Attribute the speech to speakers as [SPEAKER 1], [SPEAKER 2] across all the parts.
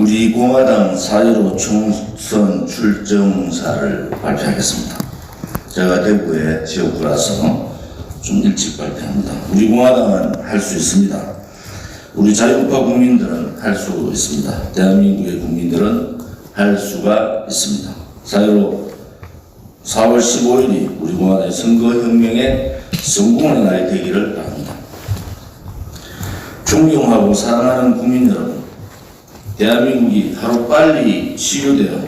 [SPEAKER 1] 우리 공화당 4.15 총선 출정사를 발표하겠습니다. 제가 대구의 지역구라서 좀 일찍 발표합니다. 우리 공화당은 할 수 있습니다. 우리 자유우파 국민들은 할 수 있습니다. 대한민국의 국민들은 할 수가 있습니다. 4.15 4월 15일이 우리 공화당의 선거혁명의 성공의 날이 되기를 바랍니다. 존경하고 사랑하는 국민 여러분, 대한민국이 하루빨리 치유되어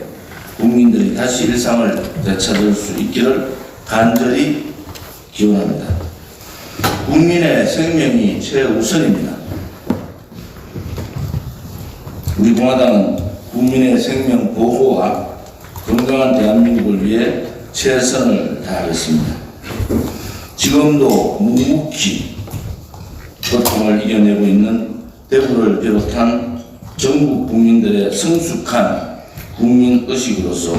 [SPEAKER 1] 국민들이 다시 일상을 되찾을 수 있기를 간절히 기원합니다. 국민의 생명이 최우선입니다. 우리 공화당은 국민의 생명 보호와 건강한 대한민국을 위해 최선을 다하겠습니다. 지금도 묵묵히 고통을 이겨내고 있는 대구를 비롯한 전국 국민들의 성숙한 국민의식으로서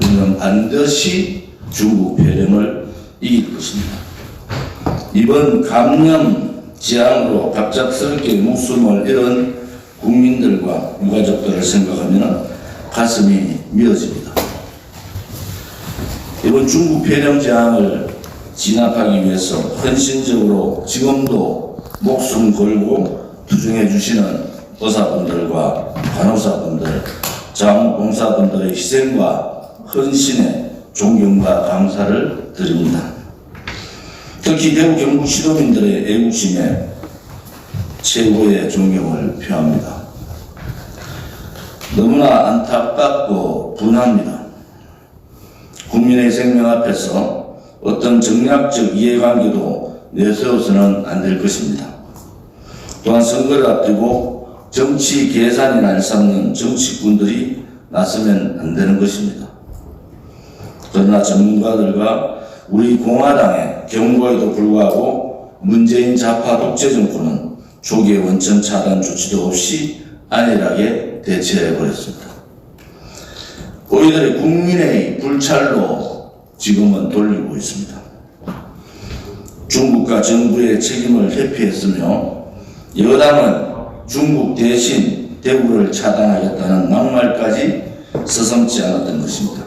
[SPEAKER 1] 우리는 반드시 중국 폐렴을 이길 것입니다. 이번 감염 재앙으로 갑작스럽게 목숨을 잃은 국민들과 유가족들을 생각하면 가슴이 미어집니다. 이번 중국 폐렴 재앙을 진압하기 위해서 헌신적으로 지금도 목숨 걸고 투쟁해 주시는 의사분들과 간호사분들, 자원봉사분들의 희생과 헌신에 존경과 감사를 드립니다. 특히 대구 경북 시도민들의 애국심에 최고의 존경을 표합니다. 너무나 안타깝고 분합니다. 국민의 생명 앞에서 어떤 정략적 이해관계도 내세워서는 안 될 것입니다. 또한 선거를 앞두고 정치 계산이 날 삼는 정치꾼들이 나서면 안 되는 것입니다. 그러나 전문가들과 우리 공화당의 경고에도 불구하고 문재인 좌파 독재 정권은 조기의 원천 차단 조치도 없이 안일하게 대처해버렸습니다. 우리들의 국민의 불찰로 지금은 돌리고 있습니다. 중국과 정부의 책임을 회피했으며 여당은 중국 대신 대구를 차단하겠다는 막말까지 서슴지 않았던 것입니다.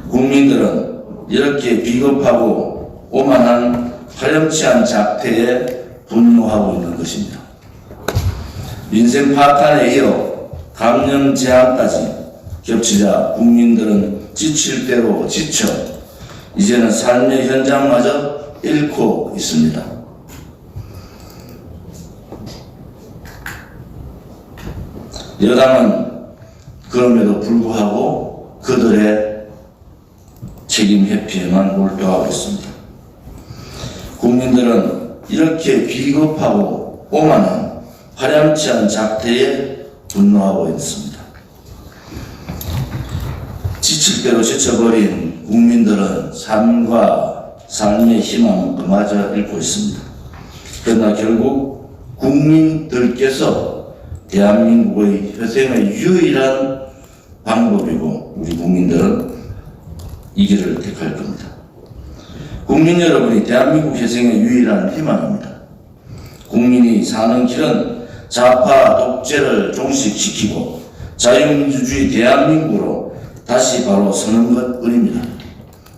[SPEAKER 1] 국민들은 이렇게 비겁하고 오만한 파렴치한 작태에 분노하고 있는 것입니다. 민생 파탄에 이어 감염 재앙까지 겹치자 국민들은 지칠 대로 지쳐 이제는 삶의 현장마저 잃고 있습니다. 여당은 그럼에도 불구하고 그들의 책임 회피에만 몰두하고 있습니다. 국민들은 이렇게 비겁하고 오만한 파렴치한 작태에 분노하고 있습니다. 지칠 대로 지쳐버린 국민들은 삶과 삶의 희망은 그마저 잃고 있습니다. 그러나 결국 국민들께서 대한민국의 회생의 유일한 방법이고 우리 국민들은 이 길을 택할 겁니다. 국민 여러분이 대한민국 회생의 유일한 희망입니다. 국민이 사는 길은 좌파 독재를 종식시키고 자유민주주의 대한민국으로 다시 바로 서는 것뿐입니다.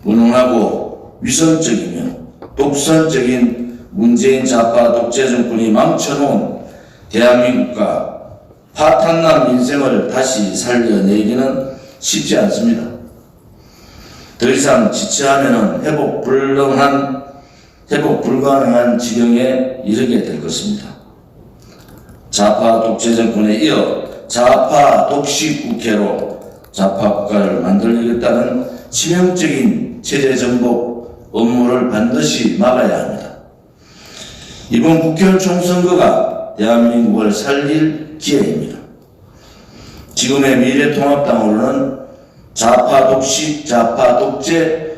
[SPEAKER 1] 무능하고 위선적이며 독선적인 문재인 좌파 독재 정권이 망쳐놓은 대한민국과 파탄난 민생을 다시 살려내기는 쉽지 않습니다. 더 이상 지체하면 회복 불가능한 지경에 이르게 될 것입니다. 좌파 독재 정권에 이어 좌파 독식 국회로 좌파 국가를 만들겠다는 치명적인 체제 전복 업무를 반드시 막아야 합니다. 이번 국회의원 총선거가 대한민국을 살릴 기회입니다. 지금의 미래통합당으로는 좌파 독식, 좌파 독재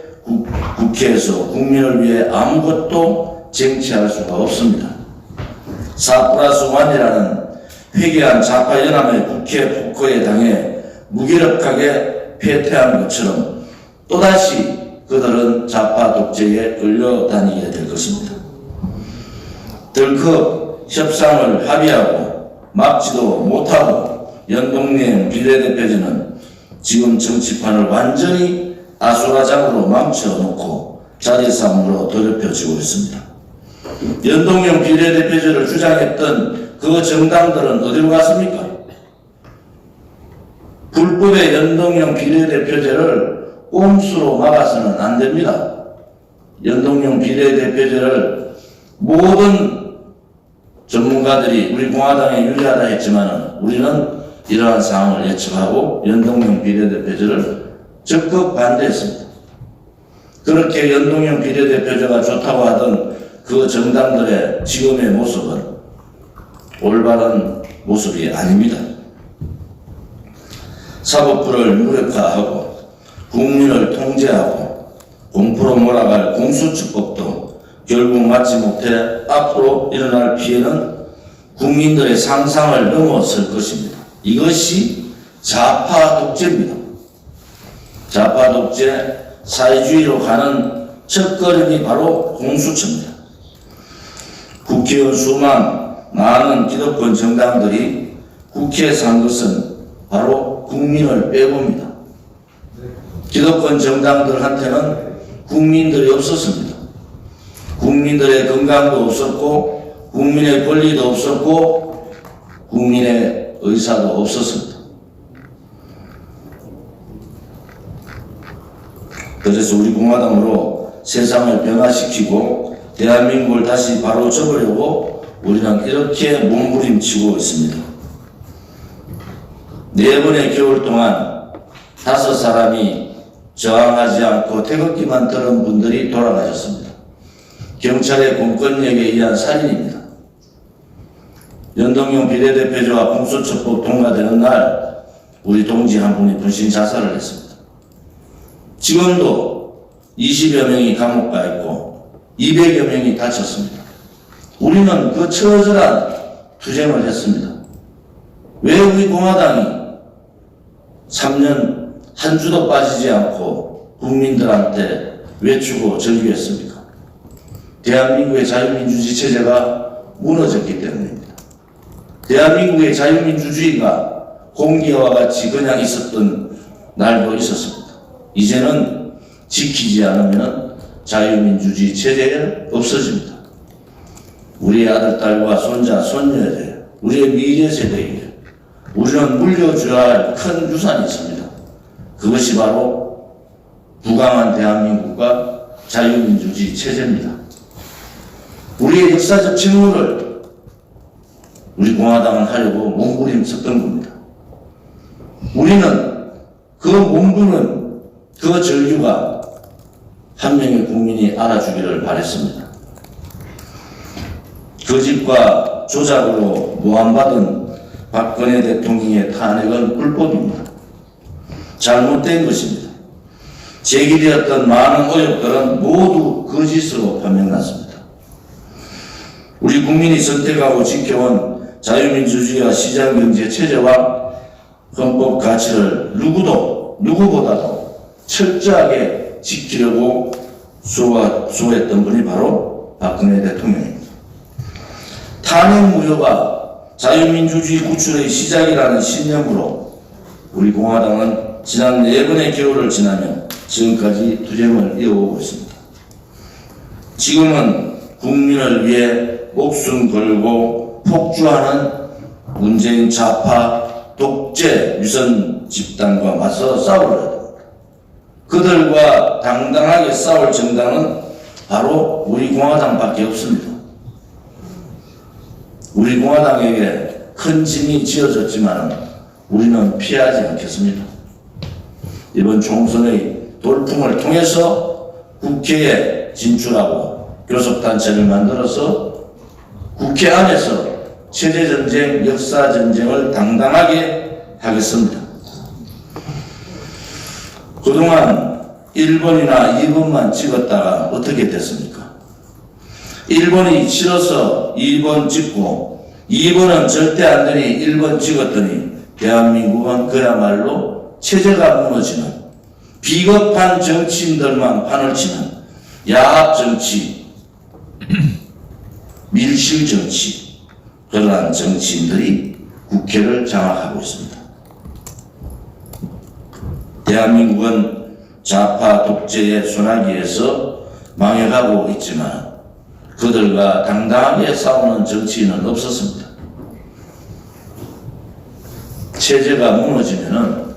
[SPEAKER 1] 국회에서 국민을 위해 아무것도 쟁취할 수가 없습니다. 4+1이라는 회개한 좌파 연합의 국회 폭거에 당해 무기력하게 패퇴한 것처럼 또다시 그들은 좌파 독재에 끌려다니게 될 것입니다. 덜컥 협상을 합의하고 막지도 못하고 연동형 비례대표제는 지금 정치판을 완전히 아수라장으로 망쳐놓고 자리싸움으로 더럽혀지고 있습니다. 연동형 비례대표제를 주장했던 그 정당들은 어디로 갔습니까? 불법의 연동형 비례대표제를 꼼수로 막아서는 안 됩니다. 연동형 비례대표제를 모든 전문가들이 우리 공화당에 유리하다 했지만 우리는 이러한 상황을 예측하고 연동형 비례대표제를 적극 반대했습니다. 그렇게 연동형 비례대표제가 좋다고 하던 그 정당들의 지금의 모습은 올바른 모습이 아닙니다. 사법부를 무력화하고 국민을 통제하고 공포로 몰아갈 공수처법도 결국 맞지 못해 앞으로 일어날 피해는 국민들의 상상을 넘어설 것입니다. 이것이 좌파 독재입니다. 좌파 독재, 사회주의로 가는 첫걸음이 바로 공수처입니다. 국회의원 수만 많은 기득권 정당들이 국회에 산 것은 바로 국민을 빼봅니다. 기득권 정당들한테는 국민들이 없었습니다. 국민들의 건강도 없었고 국민의 권리도 없었고 국민의 의사도 없었습니다. 그래서 우리 공화당으로 세상을 변화시키고 대한민국을 다시 바로 접으려고 우리는 이렇게 몸부림치고 있습니다. 4번의 겨울 동안 5사람이 저항하지 않고 태극기만 들은 분들이 돌아가셨습니다. 경찰의 공권력에 의한 살인입니다. 연동형 비례대표제와 공수처법 통과되는 날 우리 동지 한 분이 분신 자살을 했습니다. 지금도 20여 명이 감옥 가 있고 200여 명이 다쳤습니다. 우리는 그 처절한 투쟁을 했습니다. 왜 우리 공화당이 3년 한 주도 빠지지 않고 국민들한테 외치고 절규했습니까? 대한민국의 자유민주주의 체제가 무너졌기 때문입니다. 대한민국의 자유민주주의가 공기와 같이 그냥 있었던 날도 있었습니다. 이제는 지키지 않으면 자유민주주의 체제에 없어집니다. 우리의 아들, 딸과 손자, 손녀에 우리의 미래 세대에 우리는 물려줘야 할 큰 유산이 있습니다. 그것이 바로 부강한 대한민국과 자유민주주의 체제입니다. 우리의 역사적 직무를 우리 공화당은 하려고 몸부림쳤던 겁니다. 우리는 그 몸부림, 그 절규가 한 명의 국민이 알아주기를 바랬습니다. 거짓과 조작으로 모함받은 박근혜 대통령의 탄핵은 불법입니다. 잘못된 것입니다. 제기되었던 많은 의혹들은 모두 거짓으로 판명났습니다. 우리 국민이 선택하고 지켜온 자유민주주의와 시장경제 체제와 헌법 가치를 누구보다도 철저하게 지키려고 수호했던 분이 바로 박근혜 대통령입니다. 탄핵 무효가 자유민주주의 구출의 시작이라는 신념으로 우리 공화당은 지난 4번의 겨울을 지나며 지금까지 투쟁을 이어오고 있습니다. 지금은 국민을 위해 목숨 걸고 폭주하는 문재인 좌파 독재 위선 집단과 맞서 싸우려야 됩니다. 그들과 당당하게 싸울 정당은 바로 우리 공화당밖에 없습니다. 우리 공화당에게 큰 짐이 지어졌지만 우리는 피하지 않겠습니다. 이번 총선의 돌풍을 통해서 국회에 진출하고 교섭단체를 만들어서 국회 안에서 체제전쟁, 역사전쟁을 당당하게 하겠습니다. 그동안 1번이나 2번만 찍었다가 어떻게 됐습니까? 1번이 싫어서 2번 찍고 2번은 절대 안 되니 1번 찍었더니 대한민국은 그야말로 체제가 무너지는 비겁한 정치인들만 판을 치는 야합 정치, 밀실 정치, 그러한 정치인들이 국회를 장악하고 있습니다. 대한민국은 좌파 독재의 소나기에서 망해가고 있지만 그들과 당당하게 싸우는 정치인은 없었습니다. 체제가 무너지면은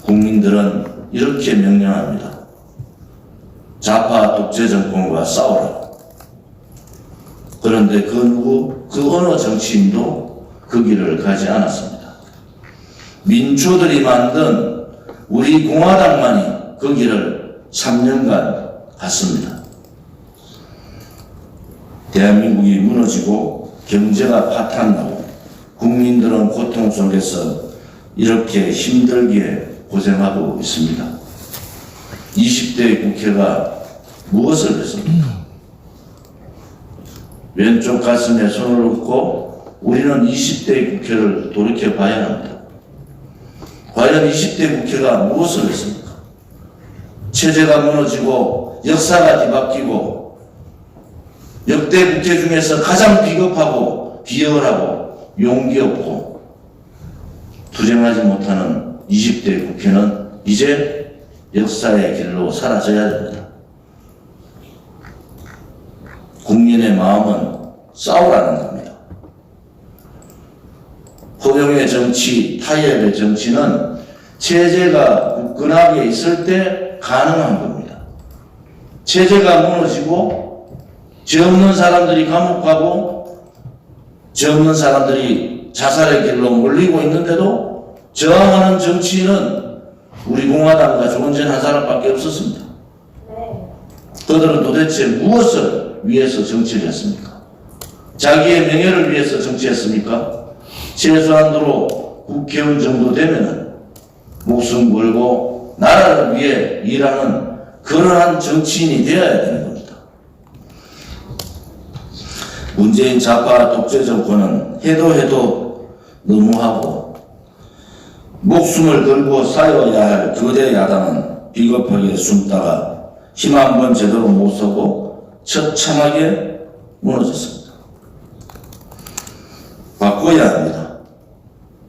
[SPEAKER 1] 국민들은 이렇게 명령합니다. 좌파 독재 정권과 싸우라. 그런데 그 어느 정치인도 그 길을 가지 않았습니다. 민초들이 만든 우리 공화당만이 그 길을 3년간 갔습니다. 대한민국이 무너지고 경제가 파탄나고 국민들은 고통 속에서 이렇게 힘들게 고생하고 있습니다. 20대 국회가 무엇을 했습니까? 왼쪽 가슴에 손을 얹고 우리는 20대 국회를 돌이켜 봐야 합니다. 과연 20대 국회가 무엇을 했습니까? 체제가 무너지고 역사가 뒤바뀌고 역대 국회 중에서 가장 비겁하고 비열하고 용기 없고 투쟁하지 못하는 20대 국회는 이제 역사의 길로 사라져야 됩니다. 국민의 마음은 싸우라는 겁니다. 포용의 정치, 타협의 정치는 체제가 굳건하게 있을 때 가능한 겁니다. 체제가 무너지고 죄 없는 사람들이 감옥 가고 죄 없는 사람들이 자살의 길로 몰리고 있는데도 저항하는 정치인은 우리 공화당과 조원진 한 사람밖에 없었습니다. 그들은 도대체 무엇을 위해서 정치를 했습니까? 자기의 명예를 위해서 정치했습니까? 최소한도로 국회의원 정도 되면은 목숨 걸고 나라를 위해 일하는 그러한 정치인이 되어야 되는 겁니다. 문재인 좌파 독재 정권은 해도 너무하고 목숨을 걸고 싸워야 할 거대 야당은 비겁하게 숨다가 힘 한 번 제대로 못 서고 처참하게 무너졌습니다. 바꿔야 합니다.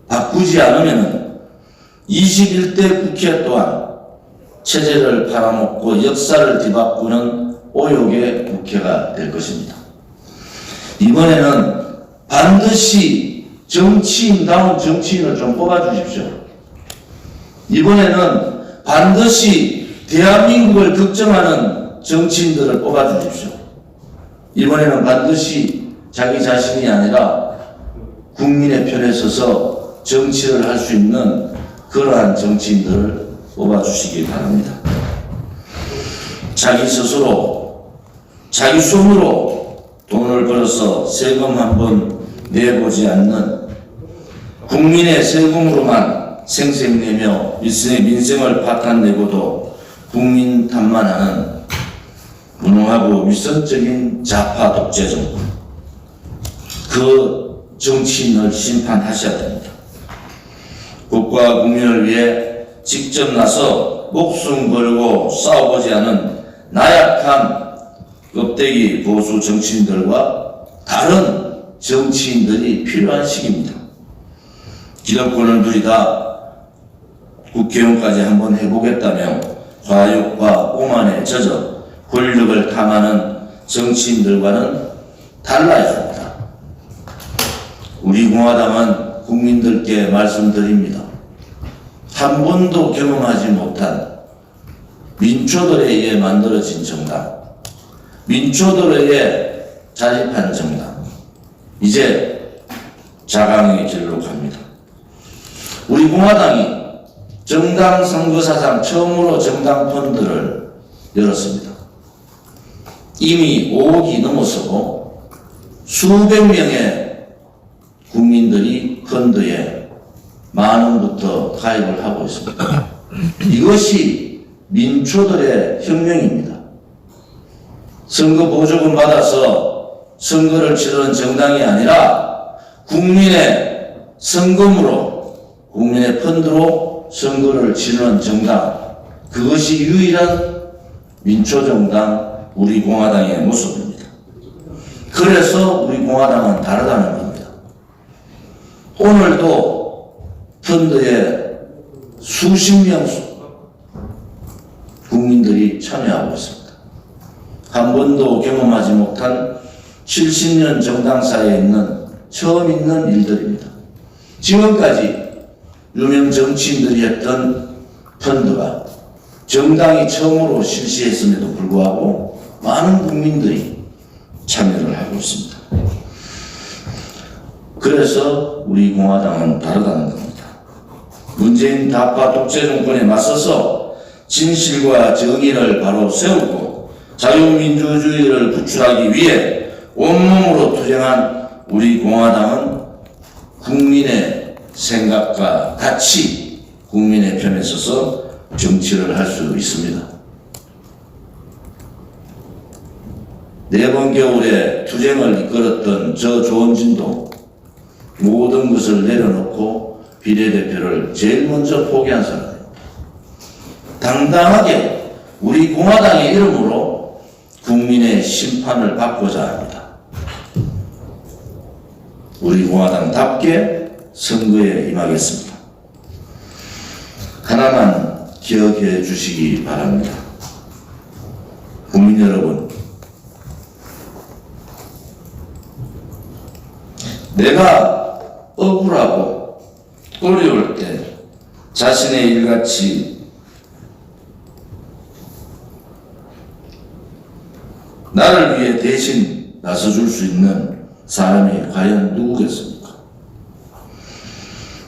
[SPEAKER 1] 바꾸지 않으면 21대 국회 또한 체제를 팔아먹고 역사를 뒤바꾸는 오욕의 국회가 될 것입니다. 이번에는 반드시 정치인다운 정치인을 좀 뽑아주십시오. 이번에는 반드시 대한민국을 걱정하는 정치인들을 뽑아주십시오. 이번에는 반드시 자기 자신이 아니라 국민의 편에 서서 정치를 할 수 있는 그러한 정치인들을 뽑아주시기 바랍니다. 자기 스스로 자기 손으로 돈을 벌어서 세금 한번 내보지 않는 국민의 세금으로만 생색내며 민생을 파탄내고도 국민 탓만하는 무능하고 위선적인 좌파 독재 정권, 그 정치인을 심판하셔야 됩니다. 국가와 국민을 위해 직접 나서 목숨 걸고 싸워보지 않은 나약한 껍데기 보수 정치인들과 다른 정치인들이 필요한 시기입니다. 기득권을 누리다 국회의원까지 한번 해보겠다며 과욕과 오만에 젖어 권력을 탐하는 정치인들과는 달라야 합니다. 우리 공화당은 국민들께 말씀드립니다. 한 번도 경험하지 못한 민초들에 의해 만들어진 정당, 민초들에 의해 자립한 정당, 이제 자강의 길로 갑니다. 우리 공화당이 정당 선거사상 처음으로 정당 펀드를 열었습니다. 이미 5억이 넘어서고 수백 명의 국민들이 펀드에 만 원부터 가입을 하고 있습니다. 이것이 민초들의 혁명입니다. 선거 보조금 받아서 선거를 치르는 정당이 아니라 국민의 선금으로, 국민의 펀드로 선거를 치르는 정당, 그것이 유일한 민초정당 우리 공화당의 모습입니다. 그래서 우리 공화당은 다르다는 겁니다. 오늘도 펀드에 수십 명 국민들이 참여하고 있습니다. 한 번도 경험하지 못한 70년 정당사에 처음 있는 일들입니다. 지금까지 유명 정치인들이 했던 펀드가 정당이 처음으로 실시했음에도 불구하고 많은 국민들이 참여를 하고 있습니다. 그래서 우리 공화당은 다르다는 겁니다. 문재인 다파 독재 정권에 맞서서 진실과 정의를 바로 세우고 자유민주주의를 구출하기 위해 온몸으로 투쟁한 우리 공화당은 국민의 생각과 같이 국민의 편에 서서 정치를 할 수 있습니다. 네 번 겨울에 투쟁을 이끌었던 저 조원진도 모든 것을 내려놓고 비례대표를 제일 먼저 포기한 사람이에요. 당당하게 우리 공화당의 이름으로 국민의 심판을 받고자 합니다. 우리 공화당답게 선거에 임하겠습니다. 하나만 기억해 주시기 바랍니다. 국민 여러분, 내가 억울하고 어려울 때 자신의 일같이 나를 위해 대신 나서줄 수 있는 사람이 과연 누구겠습니까?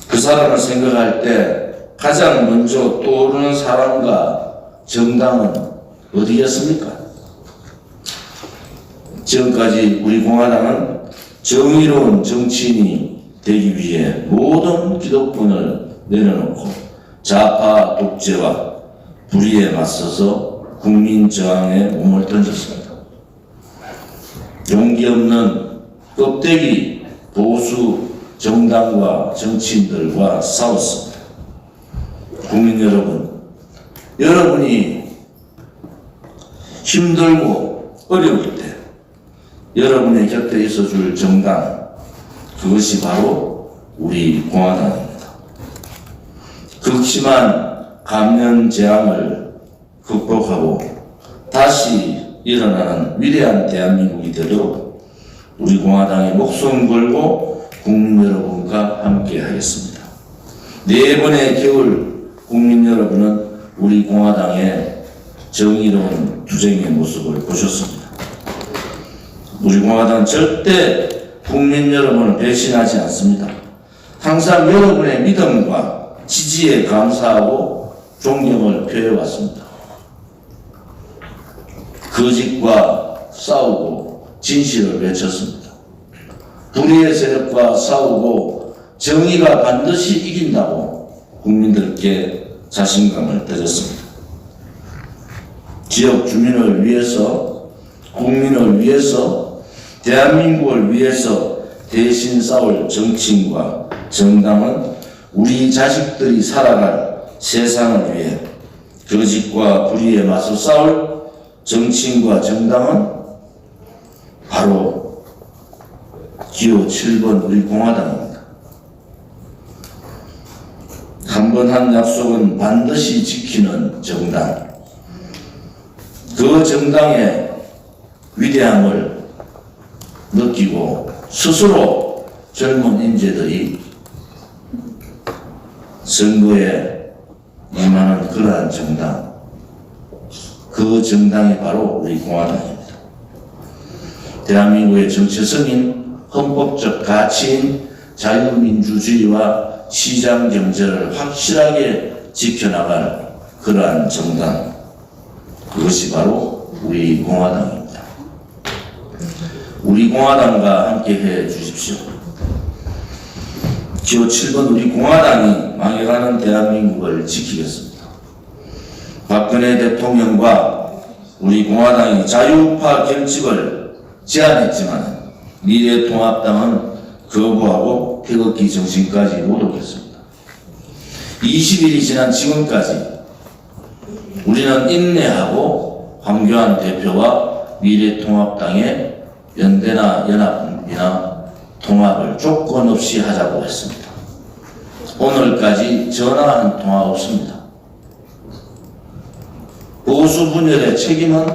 [SPEAKER 1] 그 사람을 생각할 때 가장 먼저 떠오르는 사람과 정당은 어디겠습니까? 지금까지 우리 공화당은 정의로운 정치인이 되기 위해 모든 기득권을 내려놓고 좌파 독재와 불의에 맞서서 국민 저항에 몸을 던졌습니다. 용기 없는 껍데기 보수 정당과 정치인들과 싸웠습니다. 국민 여러분, 여러분이 힘들고 어려울 때 여러분의 곁에 있어줄 정당, 그것이 바로 우리 공화당입니다. 극심한 감염 재앙을 극복하고 다시 일어나는 위대한 대한민국이 되도록 우리 공화당이 목숨 걸고 국민 여러분과 함께 하겠습니다. 네 번의 겨울 국민 여러분은 우리 공화당의 정의로운 투쟁의 모습을 보셨습니다. 우리 공화당은 절대 국민 여러분을 배신하지 않습니다. 항상 여러분의 믿음과 지지에 감사하고 존경을 표해왔습니다. 거짓과 싸우고 진실을 외쳤습니다. 불의의 세력과 싸우고 정의가 반드시 이긴다고 국민들께 자신감을 드렸습니다. 지역 주민을 위해서, 국민을 위해서, 대한민국을 위해서 대신 싸울 정치인과 정당은 우리 자식들이 살아갈 세상을 위해 거짓과 불의에 맞서 싸울 정치인과 정당은 바로 기호 7번 우리 공화당입니다. 한 번 한 약속은 반드시 지키는 정당, 그 정당의 위대함을 느끼고 스스로 젊은 인재들이 선거에 임하는 그러한 정당, 그 정당이 바로 우리 공화당입니다. 대한민국의 정체성인 헌법적 가치인 자유민주주의와 시장경제를 확실하게 지켜나갈 그러한 정당, 그것이 바로 우리 공화당입니다. 우리 공화당과 함께 해 주십시오. 기호 7번 우리 공화당이 망해가는 대한민국을 지키겠습니다. 박근혜 대통령과 우리 공화당이 자유파 결집을 제안했지만 미래통합당은 거부하고 태극기 정신까지 모독했습니다. 20일이 지난 지금까지 우리는 인내하고 황교안 대표와 미래통합당의 연대나 연합이나 통합을 조건 없이 하자고 했습니다. 오늘까지 전화 한 통화 없습니다. 보수 분열의 책임은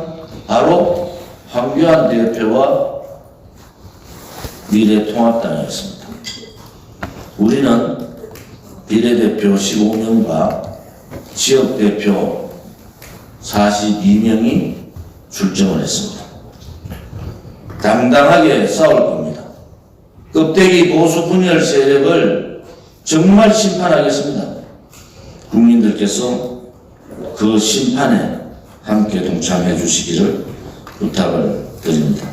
[SPEAKER 1] 바로 황교안 대표와 미래통합당이었습니다. 우리는 비례대표 15명과 지역대표 42명이 출정을 했습니다. 당당하게 싸울 겁니다. 껍데기 보수 분열 세력을 정말 심판하겠습니다. 국민들께서 그 심판에 함께 동참해 주시기를 부탁을 드립니다.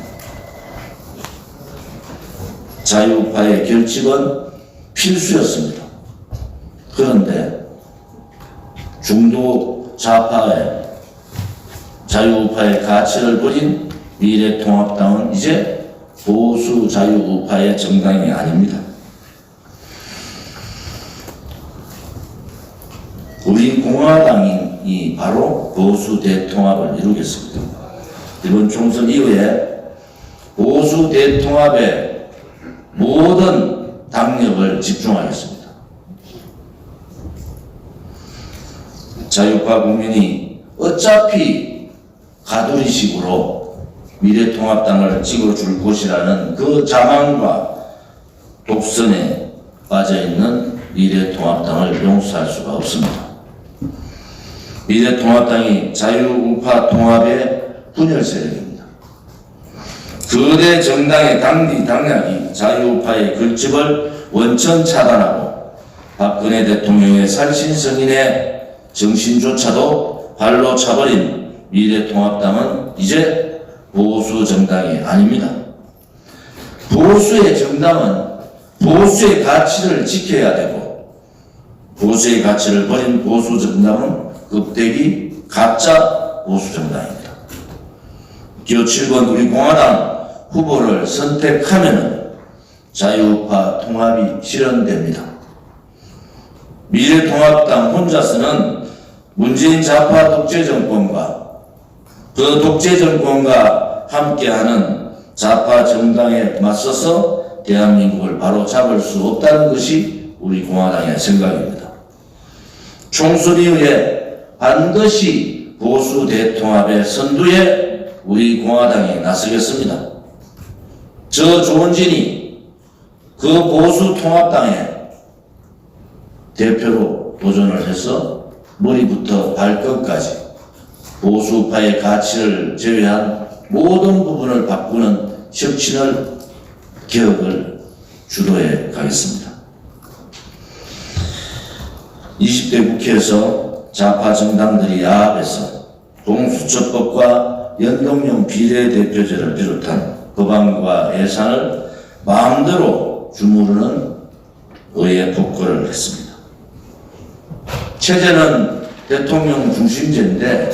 [SPEAKER 1] 자유우파의 결집은 필수였습니다. 그런데 중도 좌파의 자유우파의 가치를 버린 미래통합당은 이제 보수 자유우파의 정당이 아닙니다. 우리 공화당이 바로 보수 대통합을 이루겠습니다. 이번 총선 이후에 보수 대통합에 모든 당력을 집중하겠습니다. 자유파 국민이 어차피 가두리식으로 미래통합당을 찍어줄 것이라는 그 자만과 독선에 빠져있는 미래통합당을 용서할 수가 없습니다. 미래통합당이 자유우파 통합의 분열 세력입니다. 거대 정당의 당리 당략이 자유우파의 결집을 원천 차단하고 박근혜 대통령의 살신성인의 정신조차도 발로 차버린 미래통합당은 이제 보수 정당이 아닙니다. 보수의 정당은 보수의 가치를 지켜야 되고, 보수의 가치를 버린 보수 정당은 껍데기 가짜 보수 정당입니다. 기호 7번 우리 공화당 후보를 선택하면 자유우파 통합이 실현됩니다. 미래통합당 혼자서는 문재인 좌파 독재 정권과 그 독재 정권과 함께하는 좌파 정당에 맞서서 대한민국을 바로 잡을 수 없다는 것이 우리 공화당의 생각입니다. 총선 이후에 반드시 보수 대통합의 선두에 우리 공화당이 나서겠습니다. 저 조원진이 그 보수 통합당에 대표로 도전을 해서 머리부터 발끝까지 보수파의 가치를 제외한 모든 부분을 바꾸는 혁신을 개혁을 주도해 가겠습니다. 20대 국회에서 좌파 정당들이 야합해서 공수처법과 연동형 비례대표제를 비롯한 법안과 예산을 마음대로 주무르는 의회 폭거를 했습니다. 체제는 대통령 중심제인데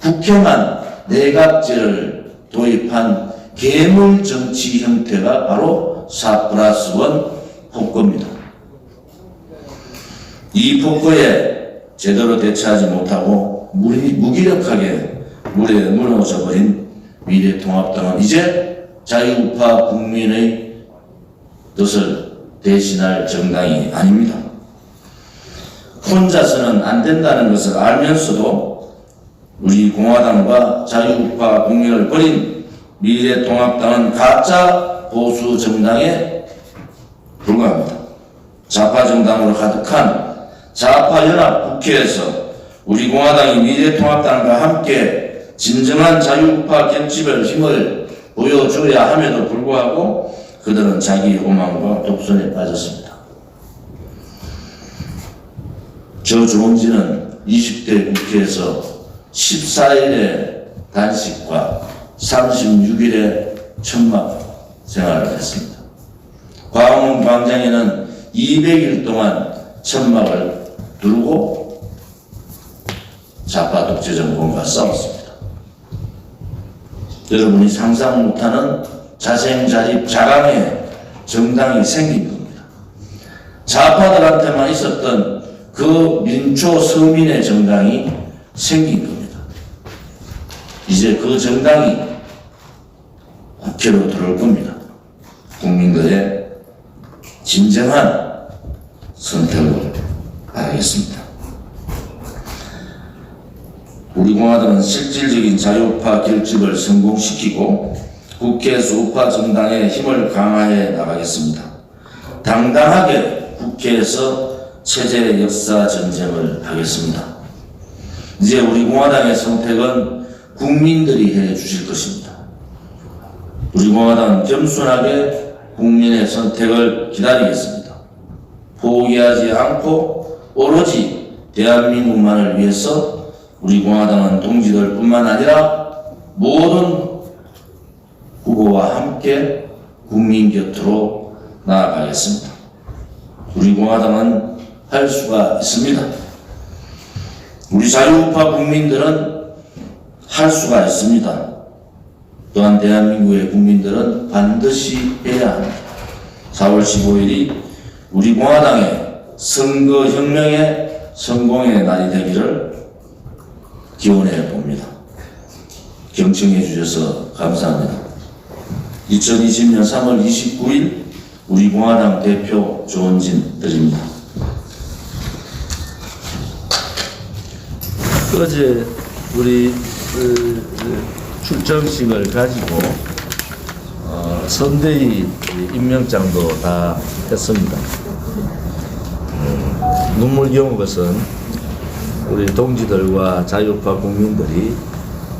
[SPEAKER 1] 국회만 내각제를 도입한 괴물 정치 형태가 바로 4+1 폭거입니다. 이 폭거에 제대로 대처하지 못하고 무기력하게 물에 무너져버린 미래통합당은 이제 자유우파 국민의 뜻을 대신할 정당이 아닙니다. 혼자서는 안 된다는 것을 알면서도 우리 공화당과 자유우파 국민을 버린 미래통합당은 가짜 보수 정당에 불과합니다. 좌파 정당으로 가득한 좌파 연합 국회에서 우리 공화당이 미래통합당과 함께 진정한 자유우파 결집의 힘을 보여줘야 함에도 불구하고 그들은 자기 오만과 독선에 빠졌습니다. 저 조원진은 20대 국회에서 14일의 단식과 36일의 천막 생활을 했습니다. 광화문 광장에는 200일 동안 천막을 두르고 좌파 독재 정권과 싸웠습니다. 여러분이 상상 못하는 자생자립 자강의 정당이 생긴 겁니다. 좌파들한테만 있었던 그 민초 서민의 정당이 생긴 겁니다. 이제 그 정당이 국회로 들어올 겁니다. 국민들의 진정한 선택을 바라겠습니다. 우리 공화당은 실질적인 자유우파 결집을 성공시키고 국회에서 우파 정당의 힘을 강화해 나가겠습니다. 당당하게 국회에서 체제 역사 전쟁을 하겠습니다. 이제 우리 공화당의 선택은 국민들이 해 주실 것입니다. 우리 공화당은 겸손하게 국민의 선택을 기다리겠습니다. 포기하지 않고 오로지 대한민국만을 위해서 우리 공화당은 동지들뿐만 아니라 모든 후보와 함께 국민 곁으로 나아가겠습니다. 우리 공화당은 할 수가 있습니다. 우리 자유우파 국민들은 할 수가 있습니다. 또한 대한민국의 국민들은 반드시 해야 합니다. 4월 15일이 우리 공화당의 선거혁명의 성공의 날이 되기를 기원해 봅니다. 경청해 주셔서 감사합니다. 2020년 3월 29일 우리 공화당 대표 조원진 드립니다.
[SPEAKER 2] 어제 우리 출정식을 가지고 선대위 임명장도 다 했습니다. 눈물겨운 것은 우리 동지들과 자유우파 국민들이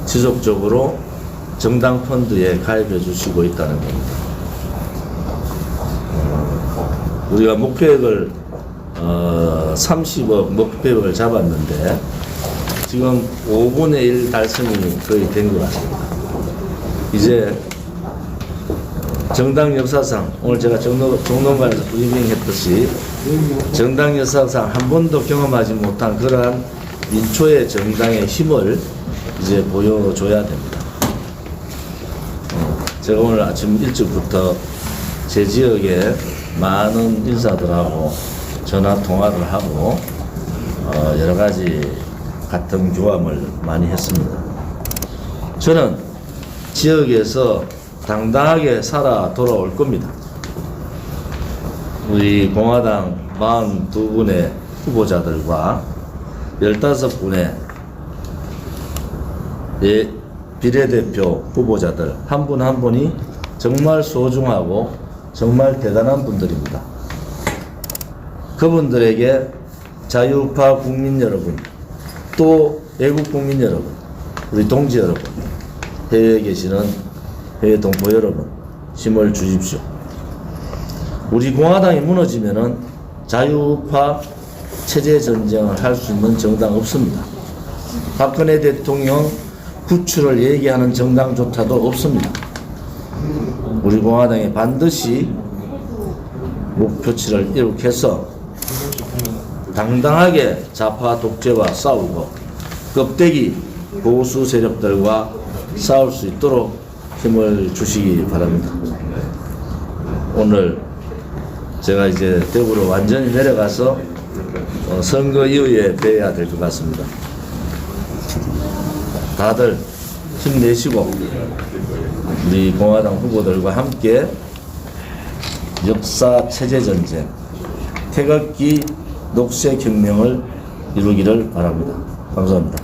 [SPEAKER 2] 지속적으로 정당 펀드에 가입해 주시고 있다는 겁니다. 우리가 목표액을 30억 목표액을 잡았는데 지금 5분의 1 달성이 거의 된 것 같습니다. 이제 정당 역사상 오늘 제가 정론관에서 브리핑했듯이 정당 역사상 한 번도 경험하지 못한 그러한 민초의 정당의 힘을 이제 보여줘야 됩니다. 제가 오늘 아침 일찍부터 제 지역에 많은 인사들하고 전화 통화를 하고 여러 가지 같은 교감을 많이 했습니다. 저는 지역에서 당당하게 살아 돌아올 겁니다. 우리 공화당 42분의 후보자들과 15분의 비례대표 후보자들 한 분 한 분이 정말 소중하고 정말 대단한 분들입니다. 그분들에게 자유우파 국민 여러분, 또 외국 국민 여러분, 우리 동지 여러분, 해외에 계시는 해외 동포 여러분, 힘을 주십시오. 우리 공화당이 무너지면은 자유우파 체제 전쟁을 할 수 있는 정당 없습니다. 박근혜 대통령 구출을 얘기하는 정당조차도 없습니다. 우리 공화당이 반드시 목표치를 이룩해서 당당하게 좌파 독재와 싸우고 껍데기 보수 세력들과 싸울 수 있도록 힘을 주시기 바랍니다. 오늘 제가 이제 대구로 완전히 내려가서 선거 이후에 뵈야 될 것 같습니다. 다들 힘내시고 우리 공화당 후보들과 함께 역사 체제 전쟁, 태극기 녹색 혁명을 이루기를 바랍니다. 감사합니다.